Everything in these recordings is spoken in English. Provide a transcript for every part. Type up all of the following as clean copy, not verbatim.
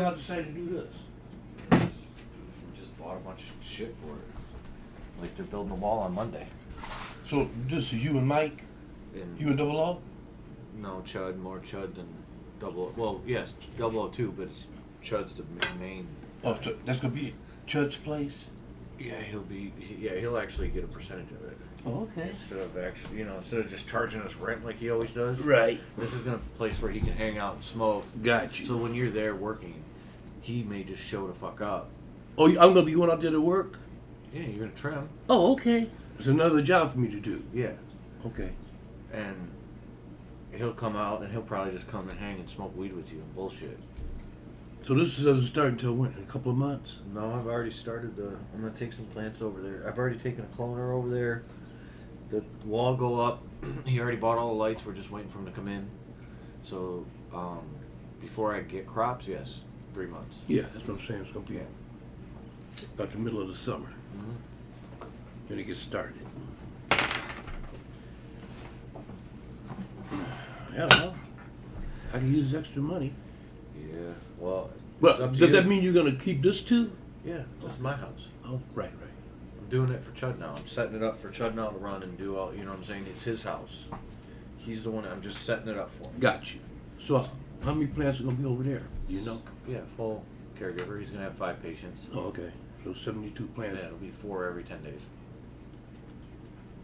y'all decide to do this? We just bought a bunch of shit for it. Like they're building a wall on Monday. So this is you and Mike? You and Double O? No, Chud, more Chud than Double O. Well, yes, Double O too, but Chud's the main. Oh, so that's gonna be Chud's place? Yeah, he'll actually get a percentage of it. Oh, okay. Instead of just charging us rent like he always does. Right. This is gonna be a place where he can hang out and smoke. Got you. So when you're there working, he may just show the fuck up. Oh, I'm gonna be going out there to work? Yeah, you're gonna trim. Oh, okay. It's another job for me to do. Yeah. Okay. And he'll come out and he'll probably just come and hang and smoke weed with you and bullshit. So this doesn't start until when? In a couple of months? No, I've already started I'm gonna take some plants over there. I've already taken a cloner over there. The wall go up. He already bought all the lights. We're just waiting for him to come in. So, before I get crops, yes, 3 months. Yeah, that's what I'm saying. It's gonna be about the middle of the summer. Mm-hmm. Then it gets started. Yeah, well, I can use extra money. Yeah, well, Does that mean you're gonna keep this too? Yeah, this is my house. Oh, right. I'm doing it for Chud now. I'm setting it up for Chud now to run and do all, you know what I'm saying? It's his house. He's the one, I'm just setting it up for him. Got you. So, how many plants are gonna be over there? Do you know? Yeah, full caregiver. He's gonna have 5 patients. Oh, okay. So 72 plants. Yeah, it'll be 4 every 10 days.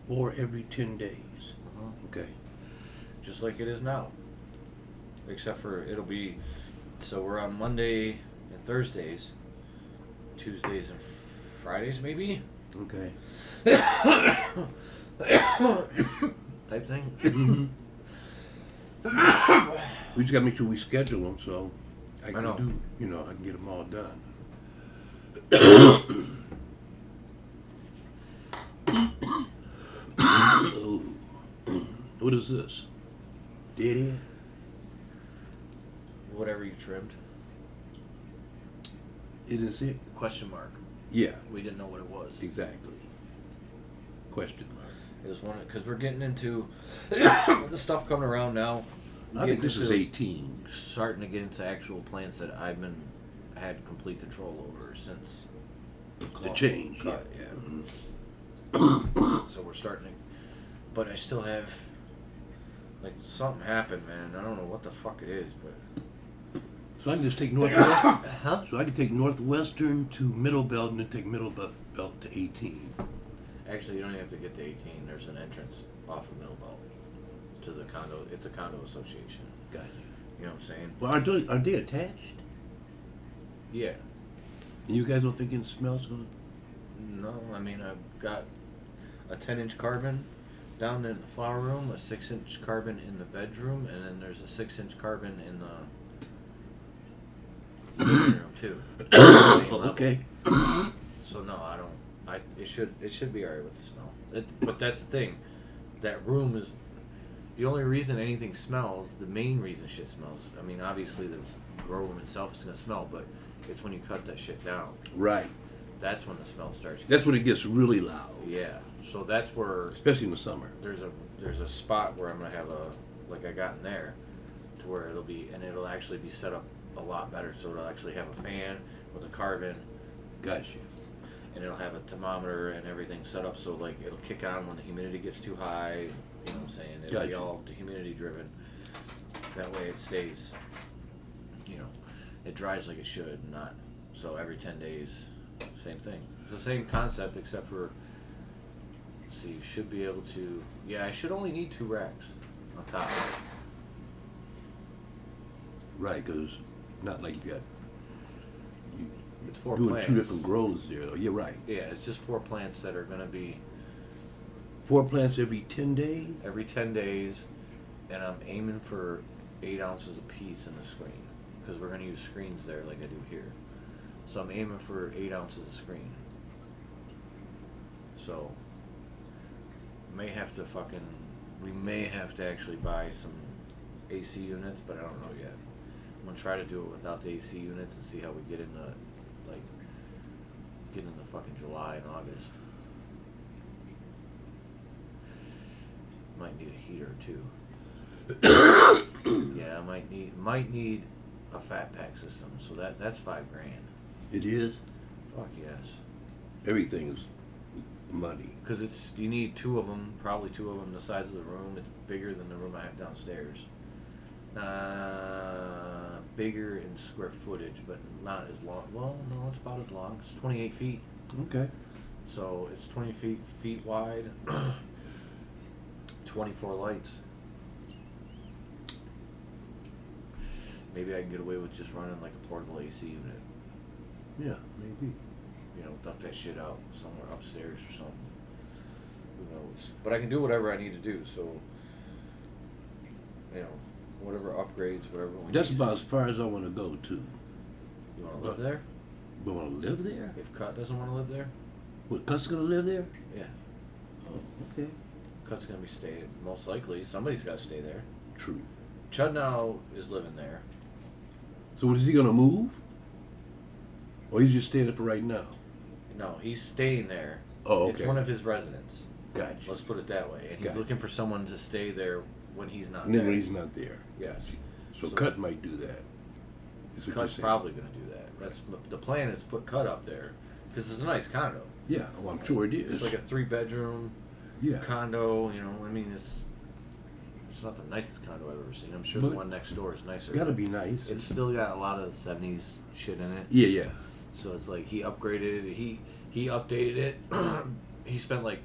4 every 10 days. Uh-huh. Okay. Just like it is now. Except for it'll be, so we're on Monday and Thursdays, Tuesdays and Fridays maybe? Okay. Type thing. Mm-hmm. We just gotta make sure we schedule them so I can I can get them all done. Oh. What is this? Dead end? Whatever you trimmed. It is it? Question mark. Yeah. We didn't know what it was. Exactly. Question mark. It was one because we're getting into the stuff coming around now. I think this is 18. Starting to get into actual plants that had complete control over since the change. Cut, yeah. So we're starting to, but I still have something happened, man. I don't know what the fuck it is, but so I can just take Northwestern. Huh? So I can take Northwestern to Middle Belt and then take Middle Belt to 18. Actually, you don't even have to get to 18. There's an entrance off of Middle Belt to the condo. It's a condo association. Got you. You know what I'm saying? Well, are they attached? Yeah. And you guys don't think it smells good? No, I mean I've got a 10-inch carbon down in the flower room, a 6-inch carbon in the bedroom, and then there's a 6-inch carbon in the living room too. Okay. So no, I don't. It should be alright with the smell. But that's the thing. That room is the only reason anything smells. The main reason shit smells. I mean, obviously the grow room itself is gonna smell, but it's when you cut that shit down. Right. That's when the smell starts. That's when it gets really loud. Yeah. So that's where, especially in the summer. There's a spot where I'm gonna have like I got in there, to where it'll actually be set up a lot better. So it'll actually have a fan with a carbon. Gotcha. And it'll have a thermometer and everything set up so it'll kick on when the humidity gets too high. You know what I'm saying? It'll be all humidity driven. That way it stays. It dries like it should, not so every 10 days. Same thing. It's the same concept except for. So you should be able to. Yeah, I should only need 2 racks on top. Right, because not like you got. It's 4 doing plants. 2 different grows there, though. You're right. Yeah, it's just 4 plants that are going to be. 4 plants every 10 days? Every 10 days, and I'm aiming for 8 ounces a piece in the screen. Because we're going to use screens there like I do here. So I'm aiming for 8 ounces of screen. So, we may have to actually buy some AC units, but I don't know yet. I'm going to try to do it without the AC units and see how we get into fucking July and August. Might need a heater too. Yeah, I might need a fat pack system, so that's $5,000. It is? Fuck yes. Everything's money. Because you need two of them, probably two of them the size of the room. It's bigger than the room I have downstairs. Bigger in square footage, but not as long. Well, no, it's about as long. It's 28 feet. Okay. So it's 20 feet wide. 24 lights. Maybe I can get away with just running like a portable AC unit. Yeah, maybe. You know, duck that shit out somewhere upstairs or something. Who knows? But I can do whatever I need to do, so, you know, whatever upgrades, whatever we That's need. about as far as I want to go, too. You want to live there? You want to live there? If Cut doesn't want to live there? What, Cut's going to live there? Yeah. Oh, okay. Cut's going to be staying. Most likely, somebody's got to stay there. True. Chud now is living there. So is he going to move? Or he's just staying there for right now? No, he's staying there. Oh, okay. It's one of his residents. Gotcha. Let's put it that way. And he's Gotcha. looking for someone to stay there when he's not And then there. when he's not there. Yes. So Cut might do that. Is what Cut's you're saying. probably going to do that. That's the plan is to put Cut up there because it's a nice condo. Yeah, well, I'm sure it is. It's like a 3-bedroom yeah. condo. You know, I mean, it's not the nicest condo I've ever seen. I'm sure the But one next door is nicer. Gotta be nice. It's still got a lot of the 70s shit in it. Yeah, yeah. So it's like he upgraded it. He updated it. He spent like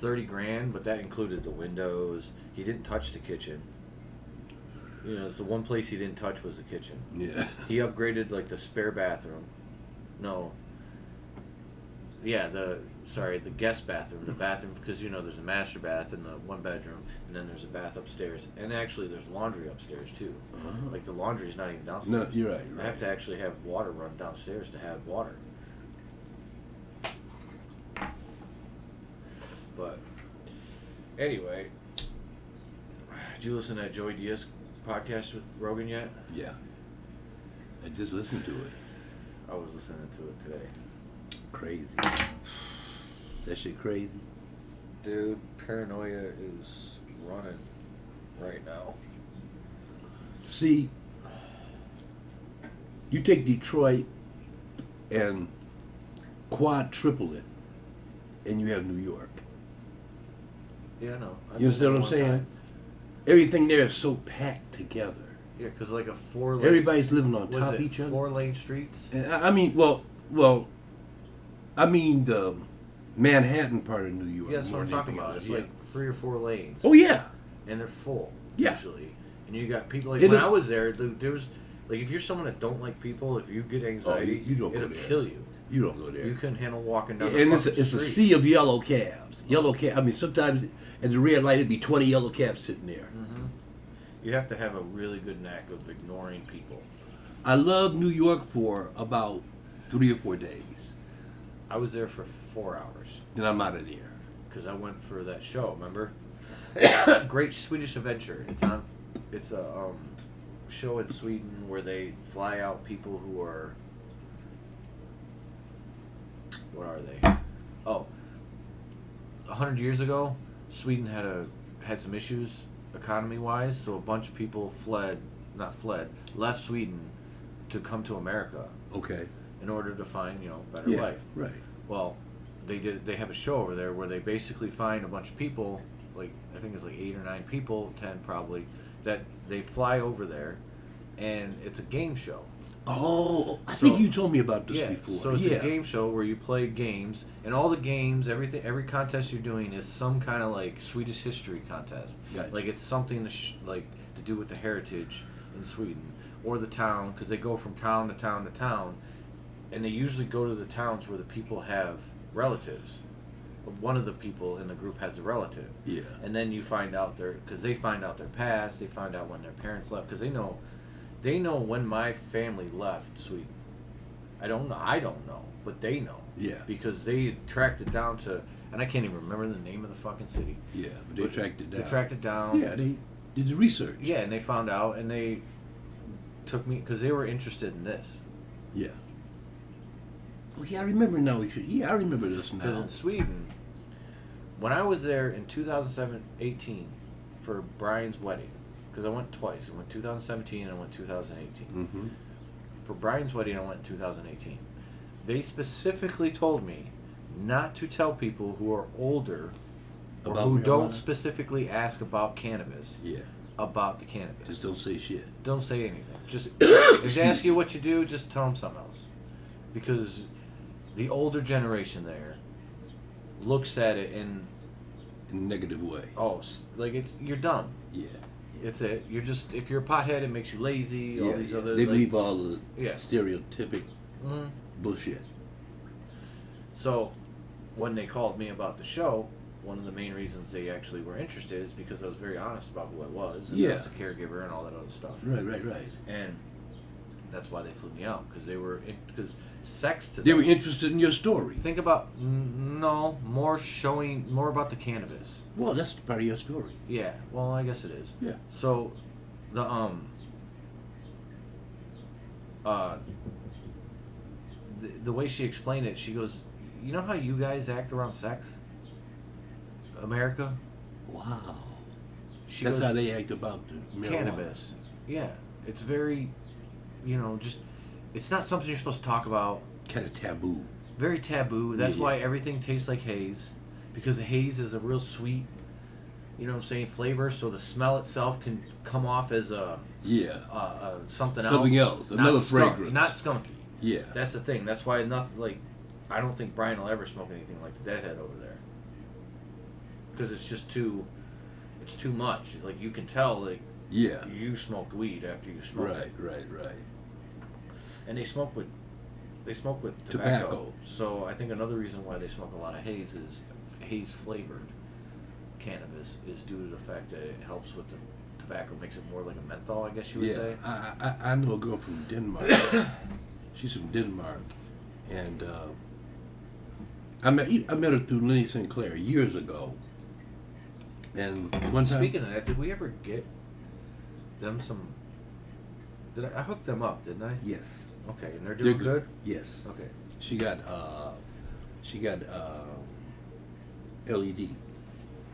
$30,000, but that included the windows. He didn't touch the kitchen. You know, it's the one place he didn't touch was the kitchen. Yeah. He upgraded like the spare bathroom. No. Yeah, the guest bathroom. The bathroom, because you know there's a master bath in the one bedroom, and then there's a bath upstairs, and actually there's laundry upstairs too. Uh-huh. Like the laundry's not even downstairs. No, you're right. You're I right. have to actually have water run downstairs to have water. But anyway, did you listen to that Joey Diaz podcast with Rogan yet? Yeah. I just listened to it. I was listening to it today. Crazy. Is that shit crazy? Dude, paranoia is running right now. See, you take Detroit and quadruple it, and you have New York. Yeah, I know. You understand what I'm saying? Everything there is so packed together. Yeah, because like a 4-lane... Everybody's living on was top it of each other. 4-lane streets? And I mean, I mean the Manhattan part of New York. Yeah, that's what I'm more talking than about. anything It's else. like 3 or 4 lanes. Oh yeah. And they're full, Yeah. usually. And you got people, like, It when is- I was there, there was, like, if you're someone that don't like people, if you get anxiety, you don't go it'll there. kill you. You don't go there. You couldn't handle walking down And the it's a street. sea of yellow cabs. Yellow cab. I mean, sometimes at the red light, it'd be 20 yellow cabs sitting there. Mm-hmm. You have to have a really good knack of ignoring people. I love New York for about 3 or 4 days. I was there for 4 hours. Then I'm out of there. Because I went for that show, remember? Great Swedish Adventure. It's a show in Sweden where they fly out people who are... What are they? Oh, 100 years ago, Sweden had some issues economy-wise, so a bunch of people left Sweden to come to America. Okay. In order to find, better Yeah, life. right. Well, they have a show over there where they basically find a bunch of people, like I think it's like 8 or 9 people, 10 probably, that they fly over there, and it's a game show. Oh, I think you told me about this Yeah, before. so it's a game show where you play games, and all the games, every contest you're doing is some kind of like Swedish history contest. Gotcha. Like it's something to do with the heritage in Sweden or the town, because they go from town to town to town, and they usually go to the towns where the people have relatives. One of the people in the group has a relative. Yeah. And then you find out because they find out their past, they find out when their parents left, because they know when my family left Sweden. I don't know, but they know. Yeah. Because they tracked it down to, and I can't even remember the name of the fucking city. Yeah, but they tracked it down. They tracked it down. Yeah, they did the research. Yeah, and they found out, and they took me, because they were interested in this. Yeah. Oh, yeah, I remember now. I remember this Because now. in Sweden, when I was there in 2018 for Brian's wedding, because I went twice. I went 2017 and I went 2018. Mm-hmm. For Brian's wedding, I went 2018. They specifically told me not to tell people who are older or About who marijuana? don't specifically ask about cannabis. Yeah. About the cannabis. Just don't say shit. Don't say anything. Just if they ask you what you do, just tell them something else. Because the older generation there looks at it in a negative way. Oh, like you're dumb. Yeah. It's it. You're just, if you're a pothead, it makes you lazy. All these other. They like, believe all the stereotypic bullshit. So, when they called me about the show, one of the main reasons they actually were interested is because I was very honest about who I was, and I was a caregiver and all that other stuff. Right. And that's why they flew me out, because they were, because sex to them. They were interested in your story. Think about, no, more about the cannabis. Well, that's part of your story. Yeah, well, I guess it is. Yeah. So, the way she explained it, she goes, you know how you guys act around sex? America? Wow. That's how they act about the marijuana. Cannabis. Yeah. It's very, just, it's not something you're supposed to talk about. Kind of taboo. Very taboo. That's why everything tastes like haze. Because haze is a real sweet, flavor, so the smell itself can come off as something else. Another fragrance. Not skunky. Yeah. That's the thing. That's why I don't think Brian will ever smoke anything like the Deadhead over there. Because it's just it's too much. Like, you can tell, you smoked weed after you smoked it. Right. And they smoke with tobacco. So I think another reason why they smoke a lot of haze is haze flavored cannabis is due to the fact that it helps with the tobacco, makes it more like a menthol, I guess you would say. I know a girl from Denmark. She's from Denmark, and I met her through Lenny St. Clair years ago. And one time, speaking of that, did we ever get them some? I hooked them up, didn't I? Yes. Okay, and they're doing good. Yes. Okay. She got LED.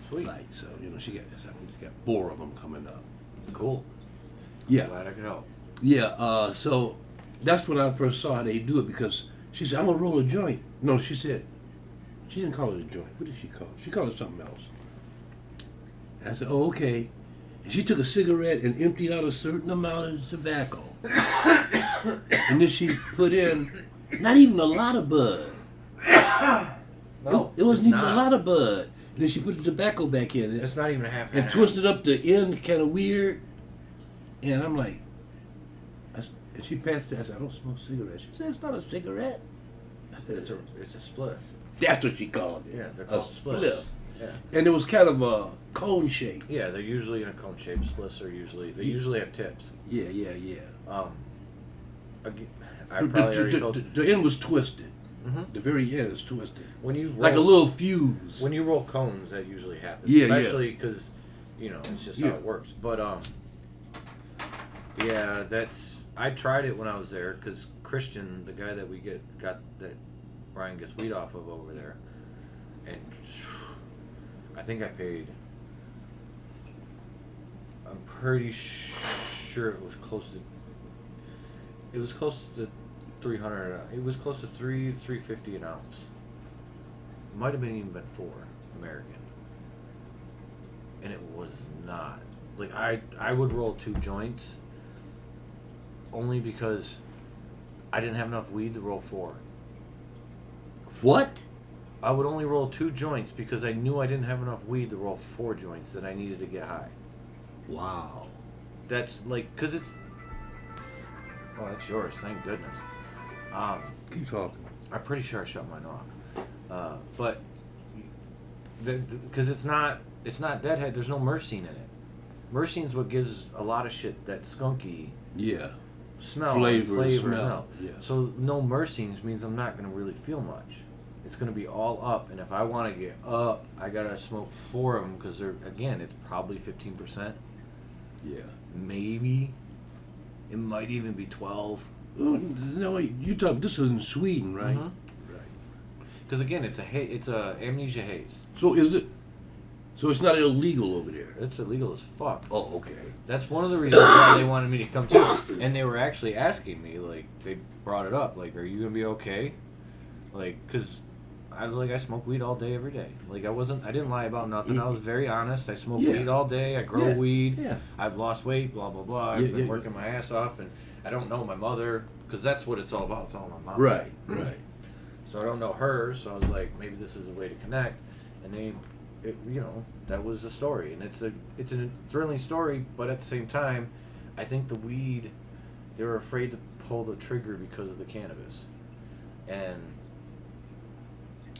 Sweet. Light, so she got 4 of them coming up. Cool. Yeah. I'm glad I could help. Yeah. So that's when I first saw how they do it, because she said, "I'm gonna roll a joint." No, she said, she didn't call it a joint. What did she call it? She called it something else. I said, "Oh, okay." And she took a cigarette and emptied out a certain amount of tobacco. And then she put in not even a lot of bud. No, it wasn't even a lot of bud. And then she put the tobacco back in. It's not even a half. And twisted up the end, kind of weird. And I'm like, and she passed it. I said, "I don't smoke cigarettes." She said, "It's not a cigarette." It's a spliff. That's what she called it. Yeah, they're called spliffs. Spliff. Yeah. And it was kind of a cone shape. Yeah, they're usually in a cone shape. Spliffs are usually have tips. Yeah. I probably already told you. The end was twisted. Mm-hmm. The very end is twisted. When you roll, like a little fuse. When you roll cones, that usually happens. Yeah, especially because it's just how it works. But I tried it when I was there, because Christian, the guy that that Brian gets weed off of over there, and I think I paid. I'm pretty sure it was close to 300. It was close to $350 an ounce. It might have even been $4 American. And it was not like I would roll 2 joints only because I didn't have enough weed to roll 4. What? I would only roll 2 joints because I knew I didn't have enough weed to roll 4 joints that I needed to get high. Wow. That's like, because it's... Oh, that's yours. Thank goodness. Keep talking. I'm pretty sure I shut mine off. But... Because it's not Deadhead. There's no myrcene in it. Myrcene's what gives a lot of shit that skunky... Yeah. Smell. Flavor. Smell. Yeah. So no myrcenes means I'm not going to really feel much. It's going to be all up, and if I want to get up, I got to smoke 4 of them, because it's probably 15%. Yeah. Maybe. It might even be 12. No, wait, this is in Sweden, right? Mm-hmm. Right. Because again, it's a amnesia haze. So is it So it's not illegal over there. It's illegal as fuck. Oh, okay. That's one of the reasons why they wanted me to come to. And they were actually asking me, like, they brought it up, like, are you gonna be okay? Like, cause I smoke weed all day, every day. Like, I didn't lie about nothing. I was very honest. I smoke weed all day. I grow weed. Yeah. I've lost weight. Blah blah blah. I've been working my ass off, and I don't know my mother, cause that's what it's all about. It's all my mom. Right. So I don't know her. So I was like, maybe this is a way to connect. And that was the story, and it's a thrilling story. But at the same time, I think the weed, they were afraid to pull the trigger because of the cannabis, and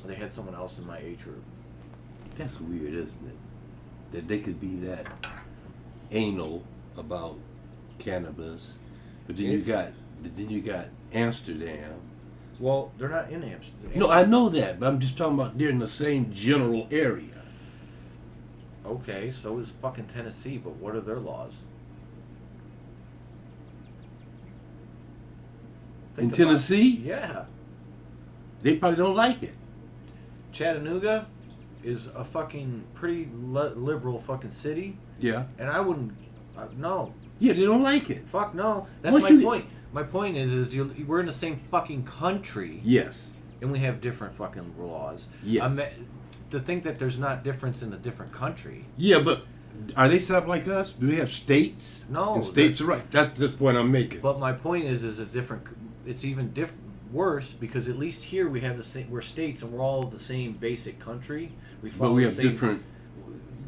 they had someone else in my age group. That's weird, isn't it? That they could be that anal about cannabis, but then you got Amsterdam. Well, they're not in Amsterdam. No, I know that, but I'm just talking about they're in the same general area. Okay, so is fucking Tennessee, but what are their laws? In Tennessee? Yeah. They probably don't like it. Chattanooga is a fucking pretty liberal fucking city. Yeah. And I wouldn't... no. Yeah, they don't like it. Fuck no. That's my point. My point is we're in the same fucking country. Yes. And we have different fucking laws. Yes. To think that there's not difference in a different country. Yeah, but are they set up like us? Do they have states? No. And states are right. That's the point I'm making. But my point is a different... It's even worse because at least here we have the same... We're states and we're all the same basic country. But we have different...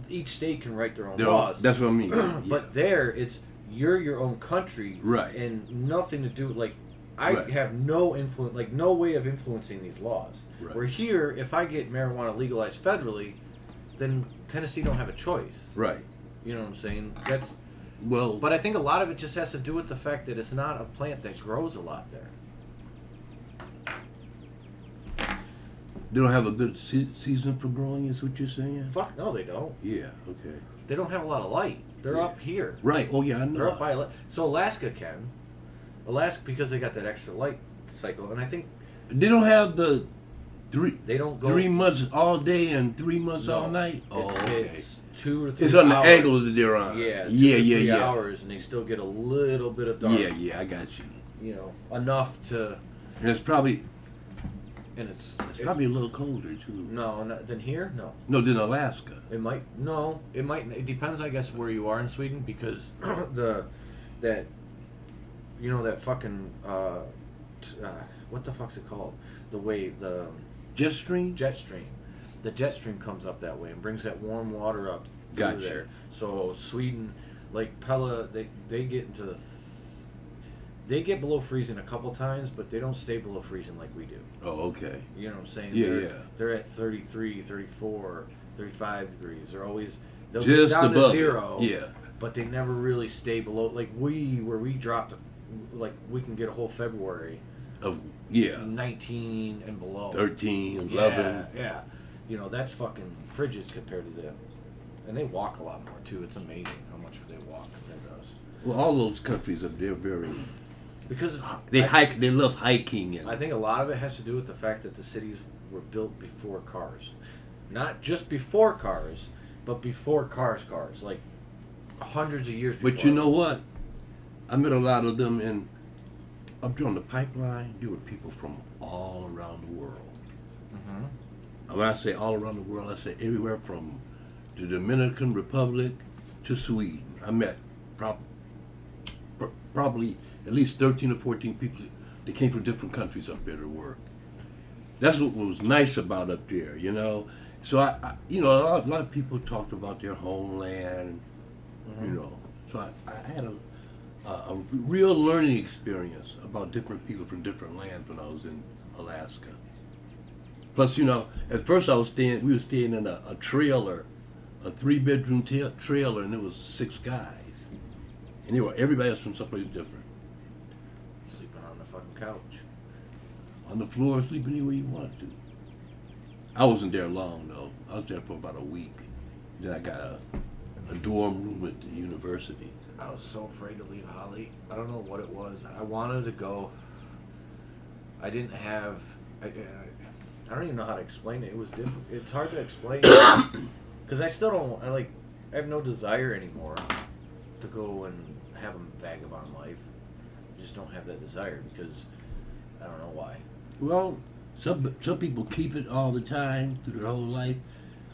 Each state can write their own laws. That's what I mean. Yeah. But there, it's... You're your own country. Right. And nothing to do... Like, I have no influence... Like, no way of influencing these laws. Right. Where here, if I get marijuana legalized federally, then Tennessee don't have a choice. Right. You know what I'm saying? That's... Well... But I think a lot of it just has to do with the fact that it's not a plant that grows a lot there. They don't have a good season for growing, is what you're saying? Fuck no, they don't. Yeah, okay. They don't have a lot of light. They're up here. Right, oh yeah, I know. They're up by... So Alaska can. Alaska, because they got that extra light cycle, and I think... They don't have the... They don't go... 3 months all day and 3 months all night? It's 2 to 3 hours. It's on the angle that they're on. Yeah, 2 to 3 hours, and they still get a little bit of dark. Yeah, I got you. You know, enough to... And it's probably... And it's probably a little colder, too. No, than here? No. No, than Alaska. It might... No, it might... It depends, I guess, where you are in Sweden, because that fucking... what the fuck's it called? The wave, the... Jet stream? Jet stream. The jet stream comes up that way and brings that warm water up through there. So Sweden, like Pella, they get into the... They get below freezing a couple times, but they don't stay below freezing like we do. Oh, okay. You know what I'm saying? Yeah, They're at 33, 34, 35 degrees. They're always... They'll just get down above to 0. Yeah. But they never really stay below... Like where we dropped... Like, we can get a whole February... Of 19 and below. 13, 11. Yeah. You know, that's fucking frigid compared to them. And they walk a lot more, too. It's amazing how much they walk compared to us. Well, all those countries up there very... Because... They love hiking. And I think a lot of it has to do with the fact that the cities were built before cars. Not just before cars, but before cars. Like, hundreds of years before. But you know what? I met a lot of them in... Up there on the pipeline, there were people from all around the world. Mm-hmm. When I say all around the world, I say everywhere from the Dominican Republic to Sweden. I met probably at least 13 or 14 people that came from different countries up there to work. That's what was nice about up there, you know. So I a lot of people talked about their homeland, you know. So I had a real learning experience about different people from different lands when I was in Alaska. Plus, at first we were staying in a trailer, a 3-bedroom trailer, and there was 6 guys. And everybody was from someplace different. Sleeping on the fucking couch. On the floor, sleeping anywhere you wanted to. I wasn't there long, though. I was there for about a week. Then I got a dorm room at the university. I was so afraid to leave Holly. I don't know what it was. I wanted to go. I didn't have... I don't even know how to explain it. It was different. It's hard to explain. Because I still don't. I have no desire anymore to go and have a vagabond life. I just don't have that desire because I don't know why. Well, some people keep it all the time through their whole life.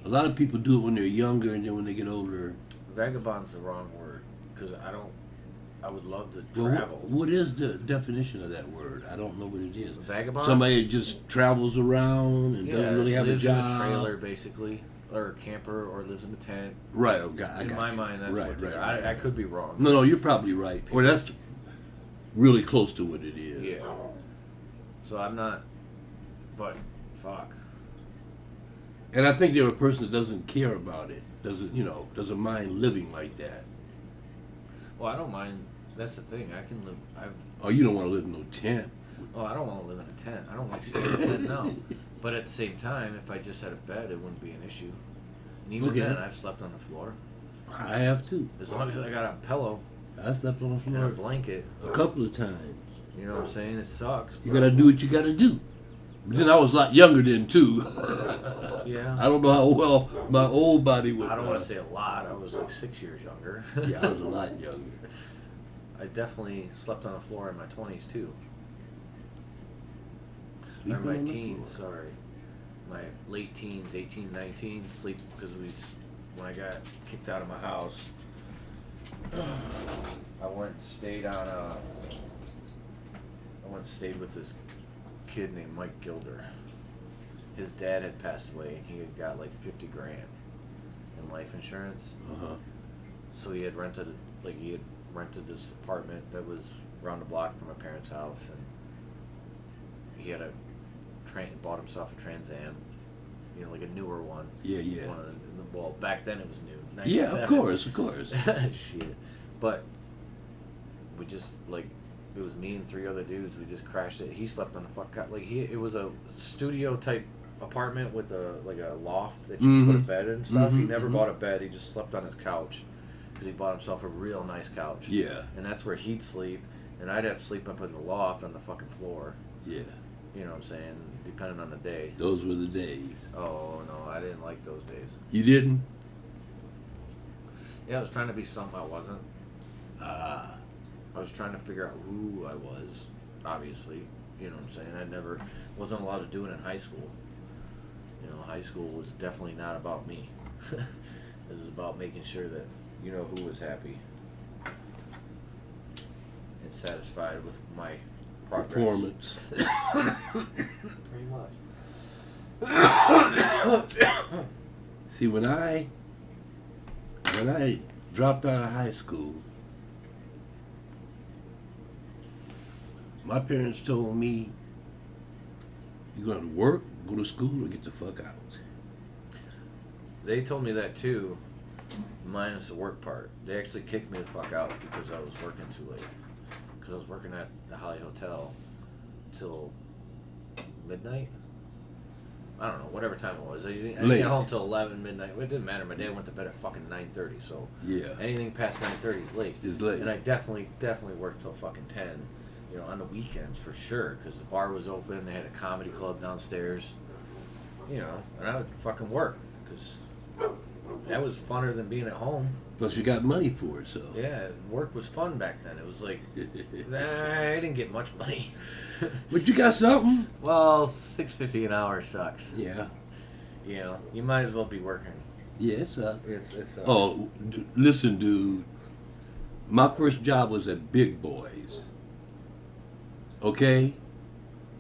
A lot of people do it when they're younger, and then when they get older. Vagabond's the wrong word because I would love to Well, travel. what is the definition of that word? I don't know what it is. Vagabond. Somebody that just travels around and doesn't really have a lives job. in a trailer, basically, or a camper, or lives in a tent. Right. Oh, God. In my mind, that's what right. I could be wrong. No, you're probably right. Or that's really close to what it is. Yeah. So I'm not. But fuck. And I think they're a person that doesn't care about it. Doesn't mind living like that. Well, I don't mind. That's the thing. I can live. Oh, you don't want to live in no tent. Oh, I don't want to live in a tent. I don't like staying in a tent, no. But at the same time, if I just had a bed, it wouldn't be an issue. And even then, I've slept on the floor. I have too. As long as I got a pillow. I slept on the floor. And a blanket. A couple of times. You know what I'm saying? It sucks. You gotta do what you gotta do. But then I was a lot younger then too. Yeah. I don't know how well my old body would. I don't want to say a lot. I was like 6 years younger. Yeah, I was a lot younger. I definitely slept on the floor in my 20s too. Sleeping or my on the teens, floor. sorry. My late teens, 18, 19, sleep because when I got kicked out of my house, I went and stayed with this kid named Mike Gilder. His dad had passed away and he had got like $50,000 in life insurance. Uh-huh. So he had rented this apartment that was around the block from my parents' house, and he had bought himself a Trans Am, like a newer one. Yeah, yeah. Well, back then it was new. Yeah, of course. Shit. But we just it was me and 3 other dudes. We just crashed it. He slept on the fuck couch. It was a studio type apartment with a loft that you could put a bed in and stuff. He never bought a bed. He just slept on his couch because he bought himself a real nice couch. Yeah. And that's where he'd sleep, and I'd have to sleep up in the loft on the fucking floor. Yeah. You know what I'm saying? Depending on the day. Those were the days. Oh no, I didn't like those days. You didn't? Yeah, I was trying to be something I wasn't. Ah. I was trying to figure out who I was, obviously. You know what I'm saying? Wasn't allowed to do it in high school. High school was definitely not about me. It was about making sure that who was happy and satisfied with my progress. Performance. Pretty much. See, when I dropped out of high school, my parents told me, "You're going to work, go to school, or get the fuck out." They told me that too, minus the work part. They actually kicked me the fuck out because I was working too late. Because I was working at the Holly Hotel till midnight. I don't know, whatever time it was. I didn't get home till 11, midnight. It didn't matter. My dad went to bed at fucking 9:30, so yeah, anything past 9:30 is late. It's late. And I definitely worked till fucking 10. On the weekends for sure, because the bar was open. They had a comedy club downstairs. And I would fucking work because that was funner than being at home. Plus, you got money for it, so. Yeah, work was fun back then. It was like, I didn't get much money. But you got something? Well, $6.50 an hour sucks. Yeah. You might as well be working. Yeah, it sucks. It sucks. Oh, listen, dude. My first job was at Big Boys. Okay?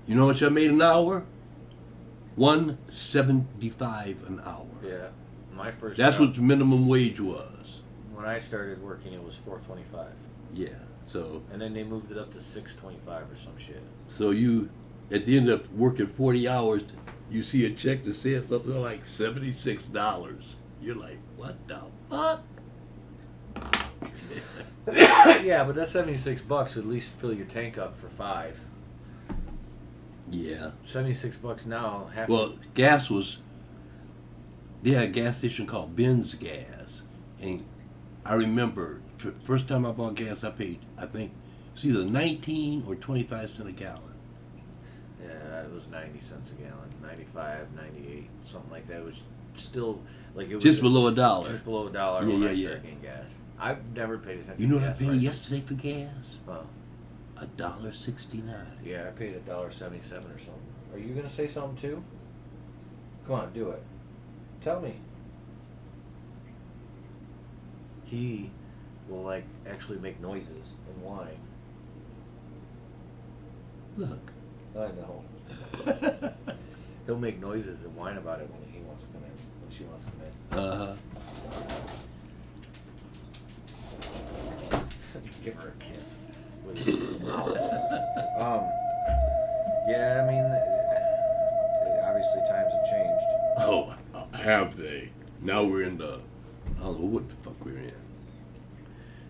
You know what I made an hour? $1.75 an hour. Yeah. My first That's job, what the minimum wage was. When I started working, it was $4.25. Yeah. So. And then they moved it up to $6.25 or some shit. So you, at the end of working 40 hours, you see a check that says something like $76. You're like, what the fuck? Yeah, but that $76 would at least fill your tank up for $5. Yeah. $76 now. Well, gas was. They had a gas station called Ben's Gas, and I remember first time I bought gas, I paid, I think it's either 19 or 25 cents a gallon. Yeah, it was 90 cents a gallon, 95, 98, something like that. It was still like it was just below $1. Just below $1 when I started getting gas. I've never paid attention. You know to what I gas paid prices. yesterday for gas? Huh. $1.69. Yeah, I paid $1.77 or something. Are you gonna say something too? Come on, do it. Tell me. He will like actually make noises and whine. Look. I know. He'll make noises and whine about it when he wants to come in. When she wants to come in. Give her a kiss with his mouth. Yeah, I mean, obviously times have changed. Oh, have they? Now we're in the... I don't know what the fuck we're in.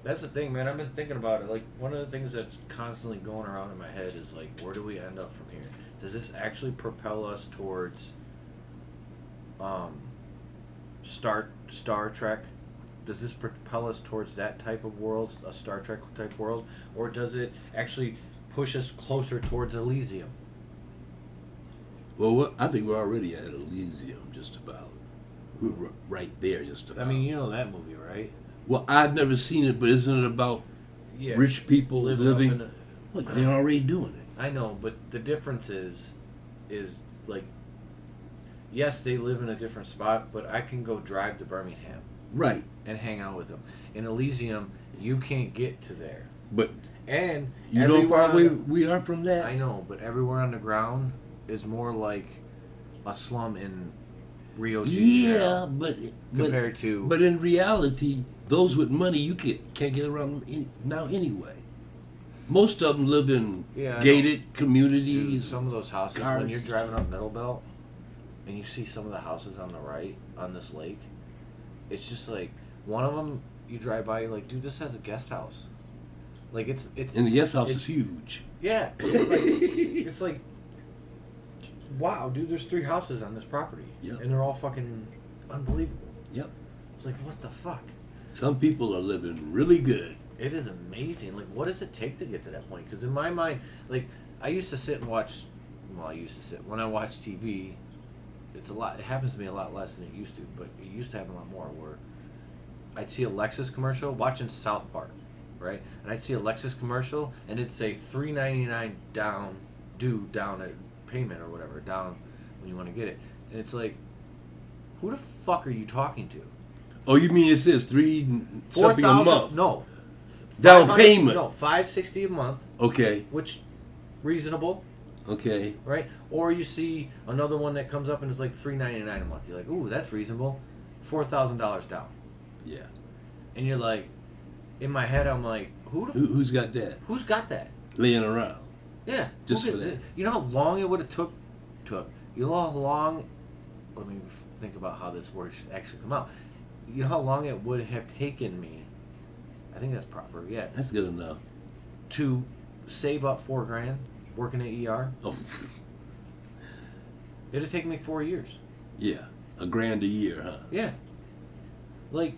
That's the thing, man. I've been thinking about it. Like, one of the things that's constantly going around in my head is, like, where do we end up from here? Does this actually propel us towards Star Trek? Does this propel us towards that type of world, a Star Trek type world? Or does it actually push us closer towards Elysium? Well, I think we're already at Elysium, just about. We're right there, just about. I mean, you know that movie, right? Well, I've never seen it, but isn't it about rich people living? Well, they're already doing it. I know, but the difference is like, yes, they live in a different spot, but I can go drive to Birmingham. Right. And hang out with them. In Elysium, you can't get to there. But and you know how far away we are from that? I know, but everywhere on the ground is more like a slum in Rio de Janeiro. Yeah, compared to... But in reality, those with money, you can't get around now anyway. Most of them live in gated communities. Dude, some of those houses, when you're driving up Middle Belt, and you see some of the houses on the right, on this lake, it's just like, one of them, you drive by, you're like, dude, this has a guest house. Like, it's and the guest house is huge. Yeah. It's like, wow, dude, there's 3 houses on this property. Yep. And they're all fucking unbelievable. Yep. It's like, what the fuck? Some people are living really good. It is amazing. Like, what does it take to get to that point? Because in my mind, like, I used to sit and watch, when I watch TV, it's a lot, it happens to me a lot less than it used to, but it used to happen a lot more, where I'd see a Lexus commercial, watching South Park, right? And I'd see a Lexus commercial, and it'd say $399 down at payment or whatever, down when you want to get it. And it's like, who the fuck are you talking to? Oh, you mean it says something a month? No. Down payment. No, $560 a month. Okay. Which, reasonable. Okay. Right? Or you see another one that comes up and it's like $399 a month. You're like, ooh, that's reasonable. $4,000 down. Yeah. And you're like, in my head, I'm like, who's got that? Who's got that? Laying around. Yeah. Just for that. You know how long it would have took? You know how long? Let me think about how this word should actually come out. You know how long it would have taken me? I think that's proper. Yeah. That's good enough. To save up $4,000 working at ER. Oh. It'd take me 4 years. Yeah, $1,000 a year, huh? Yeah. Like,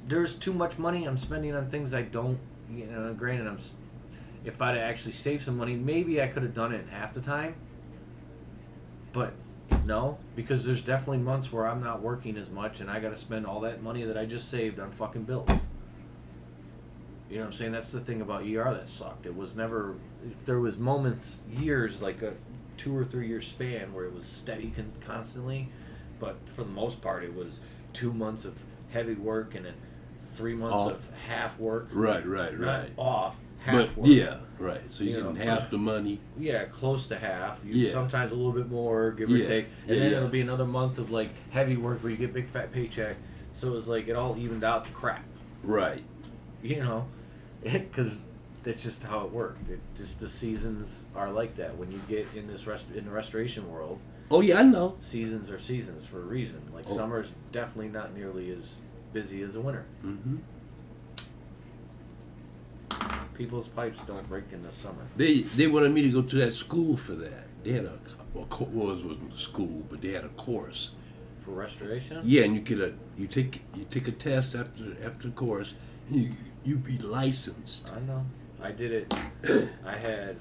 there's too much money I'm spending on things I don't, granted, if I'd actually saved some money, maybe I could have done it in half the time. But no, because there's definitely months where I'm not working as much and I got to spend all that money that I just saved on fucking bills. You know what I'm saying? That's the thing about ER that sucked. It was never, there was moments, years, like a 2 or 3 year span where it was steady constantly, but for the most part it was 2 months of heavy work and then 3 months of half work. Right. Not off, half work. Yeah, right. So you're getting half the money. Yeah, close to half. Sometimes a little bit more, give or take. And then it'll be another month of like heavy work where you get a big fat paycheck. So it was like it all evened out to crap. Right. Because that's just how it worked. The seasons are like that. When you get in in the restoration world. Oh yeah, I know. Seasons are seasons for a reason. Like summer's definitely not nearly as busy as the winter. Mm-hmm. People's pipes don't break in the summer. They wanted me to go to that school for that. They had it wasn't a school, but they had a course for restoration. Yeah, and you take a test after the course, and you be licensed. I know. I did it. I had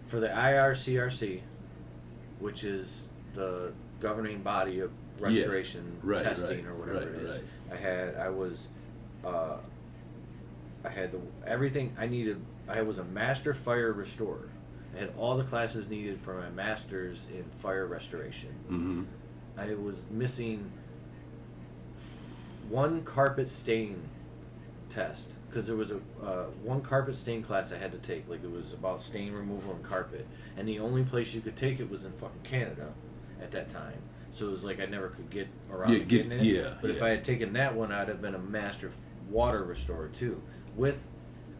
for the IRCRC, which is the governing body of restoration testing or whatever it is. I had everything I needed. I was a master fire restorer. I had all the classes needed for my master's in fire restoration. Mm-hmm. I was missing one carpet stain test because there was a one carpet stain class I had to take. Like, it was about stain removal and carpet, and the only place you could take it was in fucking Canada at that time. So it was like I never could get around to getting it. Yeah, but if I had taken that one, I'd have been a master water restorer too, with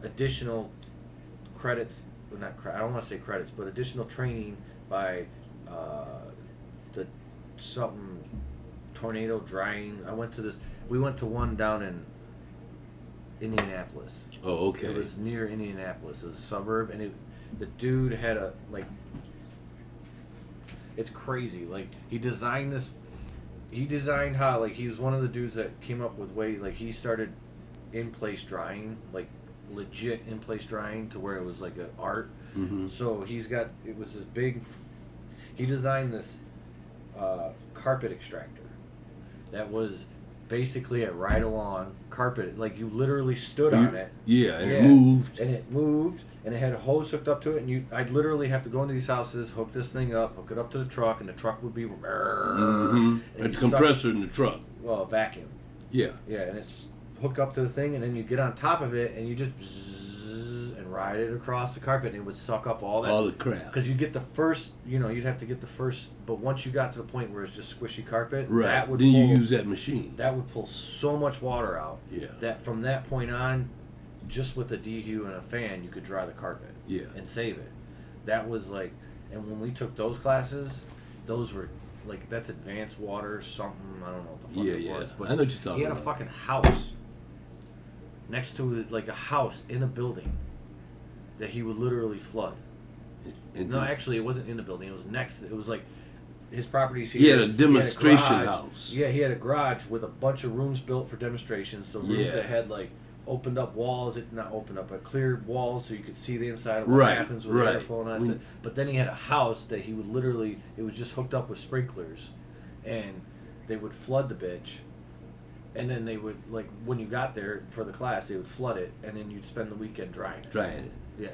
additional credits. Well, not I don't want to say credits, but additional training by the something tornado drying. We went to one down in Indianapolis. Oh, okay. It was near Indianapolis, a suburb, and the dude had it's crazy. Like, he designed how, like, he was one of the dudes that came up with he started in-place drying, like, legit in-place drying to where it was like an art. Mm-hmm. So he designed this carpet extractor that was basically a ride-along carpet. Like, you literally stood on it. Yeah, and it moved. And it moved, and it had a hose hooked up to it, and I'd literally have to go into these houses, hook this thing up, hook it up to the truck, and the truck would be... Mm-hmm. And the compressor in the truck. Well, vacuum. Yeah. Yeah, and it's hooked up to the thing, and then you get on top of it, and you just and ride it across the carpet, and it would suck up all the crap. Because you get the first, you'd have to get the first, but once you got to the point where it's just squishy carpet, that would you use that machine. That would pull so much water out. Yeah. That from that point on, just with a dehue and a fan, you could dry the carpet. Yeah. And save it. That was like, and when we took those classes, those were like, that's advanced water something, I don't know what the fuck it was. But I know what you're talking about. He had a fucking house next to it, like a house in a building that he would literally flood. No, actually, it wasn't in the building. It was next. It was like his properties. He had a demonstration house. Yeah, he had a garage with a bunch of rooms built for demonstrations. So rooms that had like opened up walls, not opened up, but cleared walls, so you could see the inside of what happens with air flowing on it. But then he had a house that he would literally. It was just hooked up with sprinklers, and they would flood the bitch. And then they would, like, when you got there for the class, they would flood it, and then you'd spend the weekend drying it. Drying it. Yeah.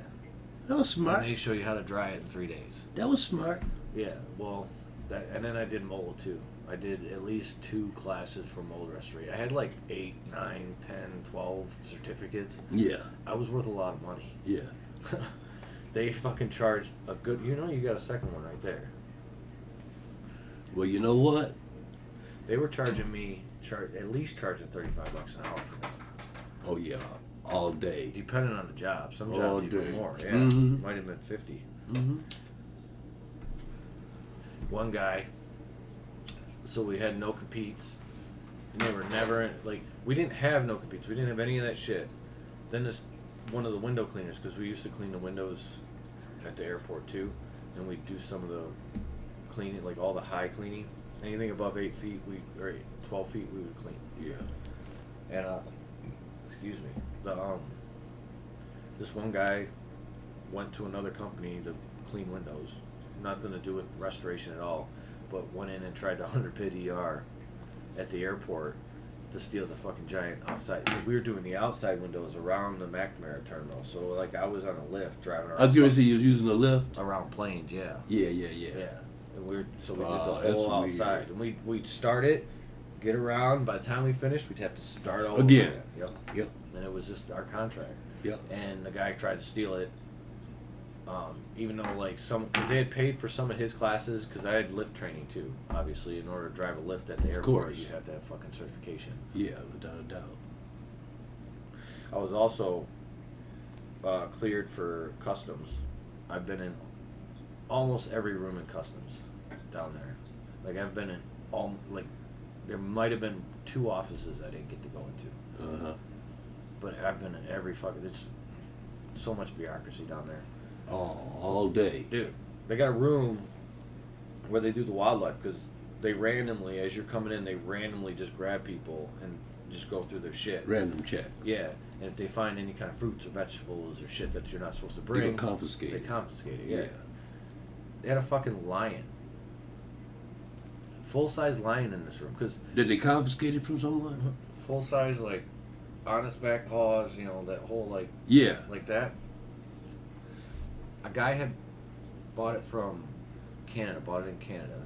That was smart. And they show you how to dry it in 3 days. That was smart. Yeah, well, and then I did mold, too. I did at least 2 classes for mold restoration. I had, like, 8, 9, 10, 12 certificates. Yeah. I was worth a lot of money. Yeah. They fucking charged a good... You got a second one right there. Well, you know what? They were charging me... at least charging $35 an hour for that. Oh yeah, all day. Depending on the job, some jobs even more. Yeah, might have been 50. Mm-hmm. One guy. So we had no competes, and they were never like we didn't have no competes. We didn't have any of that shit. Then this one of the window cleaners, because we used to clean the windows at the airport too, and we'd do some of the cleaning, like all the high cleaning. Anything above 8 feet, 12 feet, we would clean. Yeah. And excuse me, this one guy went to another company to clean windows, nothing to do with restoration at all, but went in and tried to underbid ER at the airport to steal the fucking giant outside. We were doing the outside windows around the McNamara terminal, so like I was on a lift driving around. I was going to say you was using a lift around planes, yeah. Yeah. And we did the whole outside, and we'd start it, get around. By the time we finished, we'd have to start all again. Over. Yep. And it was just our contract. Yep. And the guy tried to steal it, even though because they had paid for some of his classes, because I had lift training too. Obviously, in order to drive a lift at the airport, you have to have fucking certification. Yeah, without a doubt. I was also cleared for customs. I've been in almost every room in customs down there. Like I've been in there might have been 2 offices I didn't get to go into. Uh-huh. But I've been in every fucking... It's so much bureaucracy down there. Oh, all day. Dude, they got a room where they do the wildlife, because they randomly, as you're coming in, they randomly just grab people and just go through their shit. Random check. Yeah. And if they find any kind of fruits or vegetables or shit that you're not supposed to bring... They confiscate it. They confiscate it, yeah. They had a fucking lion full-size lion in this room. Cause Did they confiscate it from someone? full-size, like, honest back claws, you know, that whole, like... Yeah. Like that. A guy had bought it from Canada, bought it in Canada.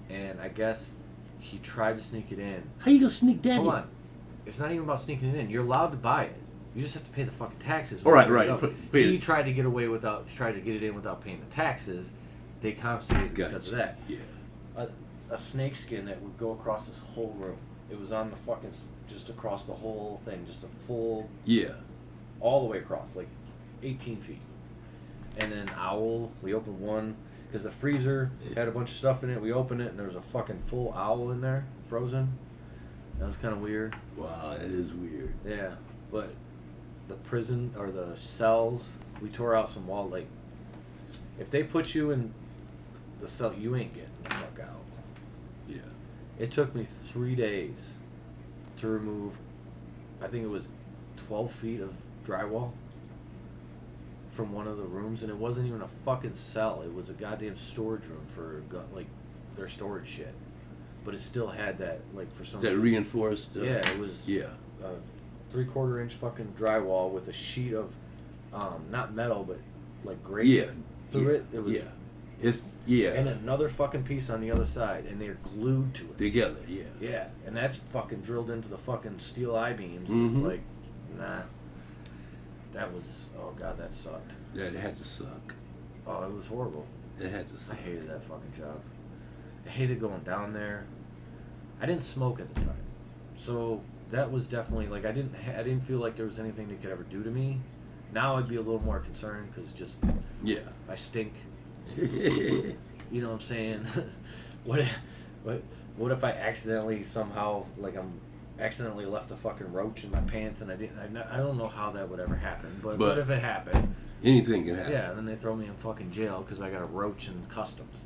And I guess he tried to sneak it in. How you gonna sneak that Hold in? on. It's not even about sneaking it in. You're allowed to buy it. You just have to pay the fucking taxes. All right, right. He tried to get away without, tried to get it in without paying the taxes. They confiscated it because of that. Yeah. A snake skin that would go across this whole room. It was on the fucking, just across the whole thing, just a full, all the way across, like 18 feet. And then owl, we opened one, because the freezer had a bunch of stuff in it. We opened it, and there was a fucking full owl in there, frozen. That was kind of weird. Wow, that is weird. Yeah, but the prison, or the cells, we tore out some wall, like, if they put you in the cell, you ain't getting the fuck out. Yeah. It took me 3 days to remove, I think it was 12 feet of drywall from one of the rooms, and it wasn't even a fucking cell. It was a goddamn storage room for, like, their storage shit. But it still had that, like, for some that reinforced. Yeah, it was. Yeah. 3/4 inch fucking drywall with a sheet of, not metal, but like grate. Yeah. Through it. It was. Yeah. It's And another fucking piece on the other side, and they're glued to it. Together. Yeah. Yeah, and that's fucking drilled into the fucking steel I-beams. Mm-hmm. It's like, nah. That was, oh god, that sucked. Yeah, it had to suck. Oh, it was horrible. It had to suck. I hated that fucking job. I hated going down there. I didn't smoke at the time, so that was definitely like I didn't feel like there was anything they could ever do to me. Now I'd be a little more concerned because just I stink. You know what I'm saying? what if I accidentally somehow accidentally left a fucking roach in my pants and I don't know how that would ever happen, but what if it happened? Anything can happen. Yeah, and then they throw me in fucking jail because I got a roach in customs,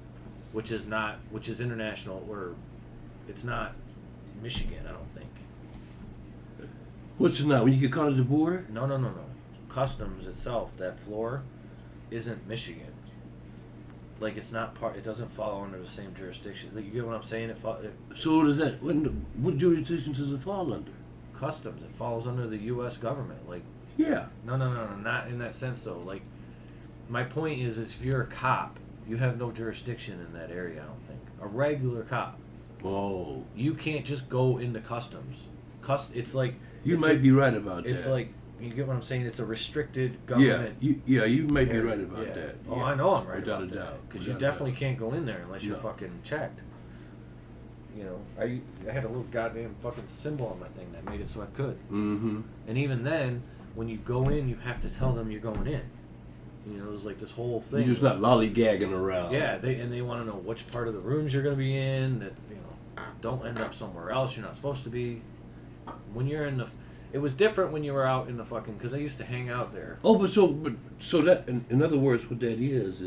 which is international, or it's not Michigan, I don't think. What's it now? When you get caught at the border? No. Customs itself, that floor, isn't Michigan. Like, it's not part. It doesn't follow under the same jurisdiction. Like, you get what I'm saying? So does that? What jurisdiction does it fall under? Customs. It falls under the U.S. government. Like. Yeah. No. Not in that sense though. Like, my point is if you're a cop, you have no jurisdiction in that area. I don't think. A regular cop. Oh. You can't just go into customs. It's like. You might be right about that. It's like. You get what I'm saying? It's a restricted government. Yeah, you might be right about that. Oh, yeah. I know I'm right Without about a doubt. Because you definitely can't go in there unless you're fucking checked. You know, I had a little goddamn fucking symbol on my thing that made it so I could. Mm-hmm. And even then, when you go in, you have to tell them you're going in. You know, there's like this whole thing. You're just not lollygagging around. Yeah, they want to know which part of the rooms you're going to be in. That, you know, don't end up somewhere else you're not supposed to be. When you're in the... It was different when you were out in the fucking... Because I used to hang out there. Oh, but so that... In other words, what that is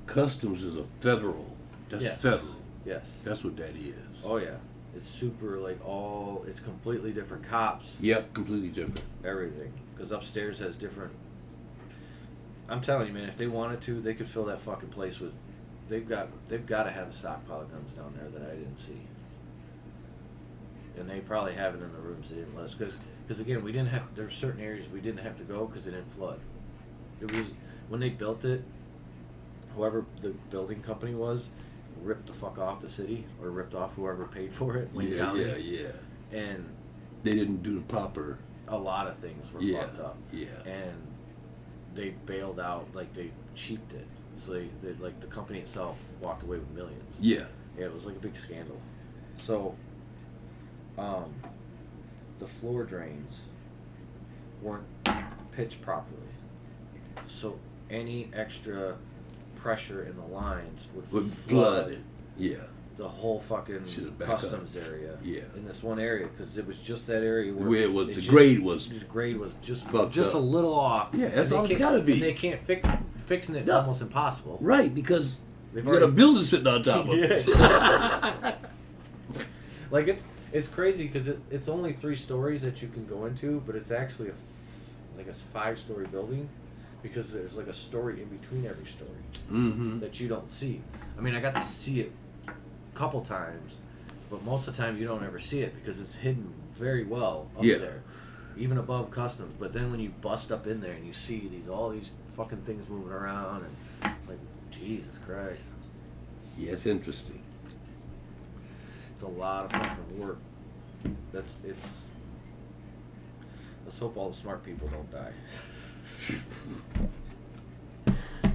customs is a federal. That's federal. Yes. That's what that is. Oh, yeah. It's super, like, it's completely different cops. Yep, completely different. Everything. Because upstairs has different... I'm telling you, man, if they wanted to, they could fill that fucking place with... They've got to have a stockpile of guns down there that I didn't see. And they probably have it in the rooms they didn't let us, because again, we didn't have. There's certain areas we didn't have to go because it didn't flood. It was when they built it. Whoever the building company was, ripped the fuck off the city, or ripped off whoever paid for it. Wayne County. Yeah. And they didn't do the proper. A lot of things were fucked up. Yeah. And they bailed out, like they cheaped it. So they like the company itself walked away with millions. Yeah. Yeah, it was like a big scandal. So. The floor drains weren't pitched properly, so any extra pressure in the lines would flood it. Yeah. The whole fucking customs area. Yeah. In this one area, because it was just that area where it was the grade was just up. a little off. Yeah, that's all it's gotta be. And they can't fixing it's almost impossible. Right, because you got a building sitting on top of it. Like it's crazy because it's only 3 stories that you can go into, but it's actually a 5-story building because there's like a story in between every story that you don't see. I mean, I got to see it couple times, but most of the time you don't ever see it because it's hidden very well up Yeah. there, even above customs. But then when you bust up in there and you see all these fucking things moving around, and it's like, Jesus Christ. Yeah, it's interesting. It's a lot of fucking work. Let's hope all the smart people don't die.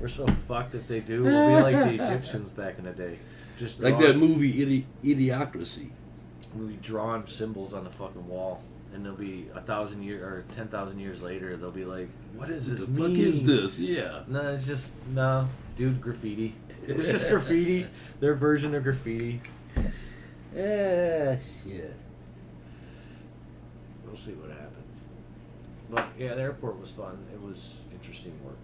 We're so fucked if they do. We'll be like the Egyptians back in the day. Just like that movie Idiocracy. We'll be drawing symbols on the fucking wall, and they'll be 1,000 years or 10,000 years later. They'll be like, "What is this? What the fuck is this?" Yeah. No, it's just dude, graffiti. It's just graffiti. Their version of graffiti. Shit. We'll see what happens. But yeah, the airport was fun. It was interesting work.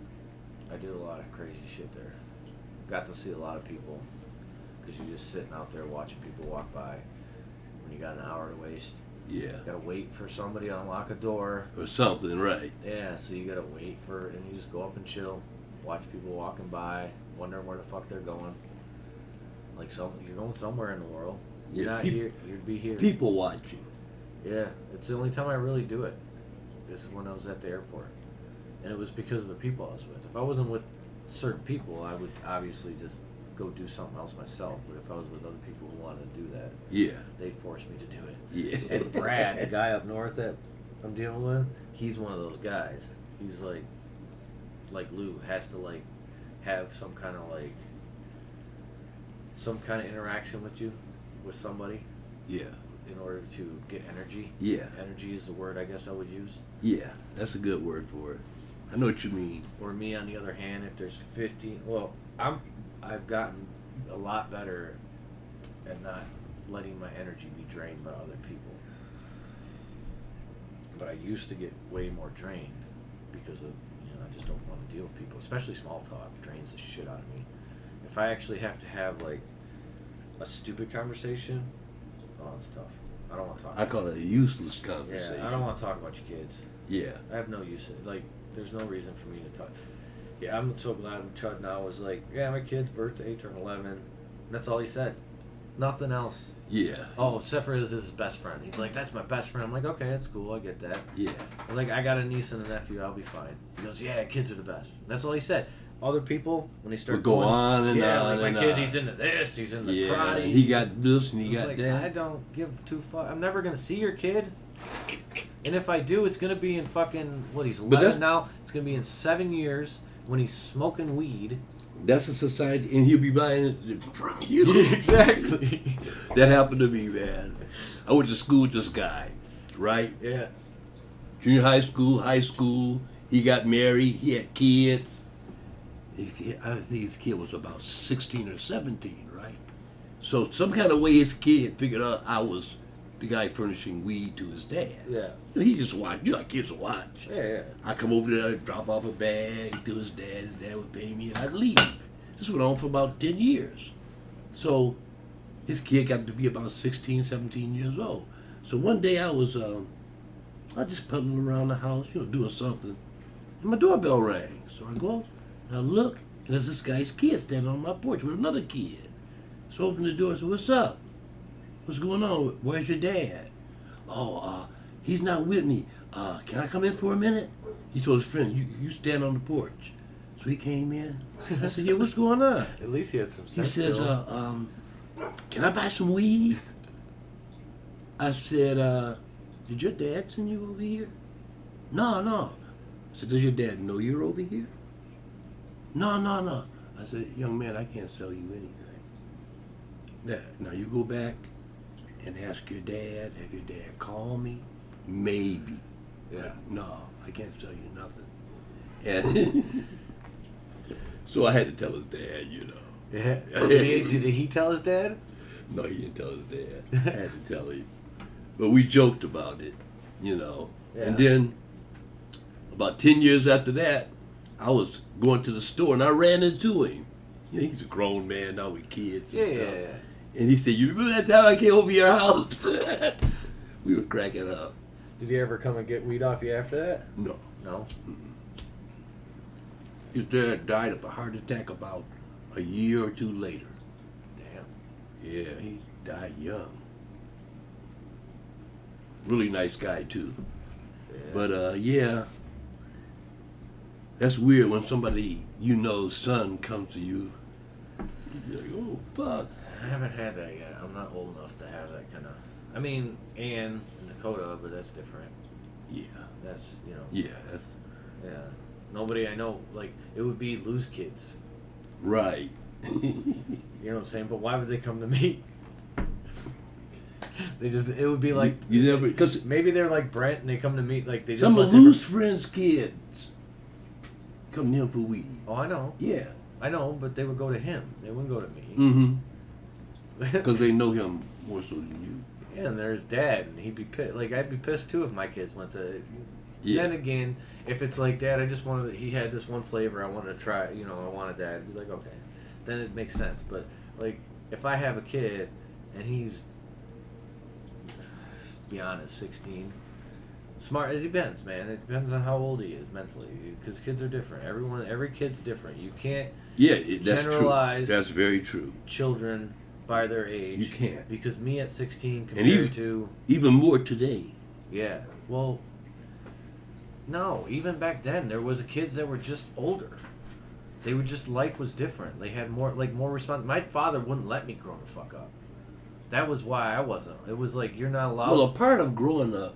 I did a lot of crazy shit there. Got to see a lot of people because you're just sitting out there watching people walk by. When you got an hour to waste, Yeah. got to wait for somebody to unlock a door Or something, right? Yeah, so you got to wait and you just go up and chill, watch people walking by, wondering where the fuck they're going. Like you're going somewhere in the world. You're Yeah, not here. You'd be here. People watching. Yeah, it's the only time I really do it. Is when I was at the airport, and it was because of the people I was with. If I wasn't with certain people, I would obviously just go do something else myself. But if I was with other people who wanted to do that, Yeah. they'd force me to do it. Yeah. And Brad, the guy up north that I'm dealing with, he's one of those guys. He's like Lou, has to have some kind of interaction with somebody. Yeah. In order to get energy. Yeah. Energy is the word I guess I would use. Yeah, that's a good word for it. I know what you mean. Or me, on the other hand, if there's 15, I've gotten a lot better at not letting my energy be drained by other people. But I used to get way more drained because of, I just don't want to deal with people, especially small talk drains the shit out of me. If I actually have to have a stupid conversation, oh, it's tough. I don't want to talk. I call it a useless conversation. Yeah, I don't want to talk about your kids. Yeah. I have no use. There's no reason for me to talk. Yeah, I'm so glad Chud now was like, yeah, my kid's birthday turned 11. And that's all he said. Nothing else. Yeah. Oh, except for his best friend. He's like, that's my best friend. I'm like, okay, that's cool. I get that. Yeah. I was like, I got a niece and a nephew. I'll be fine. He goes, yeah, kids are the best. And that's all he said. Other people, when they start go on and yeah, on like and my kid, on. he's into this, he's into Yeah. karate. He got this and he got that. I don't give two fucks. I'm never gonna see your kid. And if I do, it's gonna be in fucking he's 11 now. It's gonna be in 7 years when he's smoking weed. That's a society, and he'll be buying it from you. Exactly. That happened to me, man. I went to school with this guy, right? Yeah. Junior high school. He got married. He had kids. I think his kid was about 16 or 17, right? So some kind of way his kid figured out I was the guy furnishing weed to his dad. Yeah. He just watched. You know how kids watch. Yeah. I come over there, drop off a bag to his dad would pay me, and I'd leave. This went on for about 10 years. So his kid got to be about 16, 17 years old. So one day I was just puddling around the house, doing something, and my doorbell rang. So I go, and I look, and there's this guy's kid standing on my porch with another kid. So I open the door and said, what's up? What's going on? Where's your dad? Oh, he's not with me. Can I come in for a minute? He told his friend, you stand on the porch. So he came in. I said, yeah, what's going on? At least he had some sense. He says, can I buy some weed? I said, did your dad send you over here? No. I said, does your dad know you're over here? No. I said, young man, I can't sell you anything. Now you go back and ask your dad, have your dad call me? Maybe. Yeah. But no, I can't sell you nothing. And so I had to tell his dad, Yeah. Did he tell his dad? No, he didn't tell his dad. I had to tell him. But we joked about it, Yeah. And then about 10 years after that, I was going to the store and I ran into him. He's a grown man now with kids and stuff. Yeah. And he said, you remember that time I came over your house? We were cracking up. Did he ever come and get weed off you after that? No. No? His dad died of a heart attack about a year or two later. Damn. Yeah, he died young. Really nice guy too. Yeah. But yeah, that's weird when somebody son comes to you. You're like, oh fuck. I haven't had that yet. I'm not old enough to have that kind of. I mean, Ann in Dakota, but that's different. Yeah. That's Yeah, that's Yeah. Nobody I know, like, it would be Lou's kids. right. You know what I'm saying? But why would they come to me? It would be like, you never, because maybe they're like Brent and they come to me, like, they just some want of Lou's different- friends' kids come to him for weed. Oh, I know. Yeah. I know, but they would go to him. They wouldn't go to me. Mm-hmm. Because they know him more so than you. Yeah, and there's Dad, and he'd be pissed. Like, I'd be pissed too if my kids went to. Yeah. Then again, if it's like, Dad, he had this one flavor I wanted to try. I wanted that. I'd be like, okay, then it makes sense. But like, if I have a kid and he's, be honest, 16, smart. It depends, man. It depends on how old he is mentally, because kids are different. Every kid's different. You can't. Yeah, that's generalize true. That's very true. Children by their age. You can't. Because me at 16 compared to... Even more today. Yeah. Well, no. Even back then, there was kids that were just older. They were just... Life was different. They had more response. My father wouldn't let me grow the fuck up. That was why I wasn't. It was like, you're not allowed... Well, a part of growing up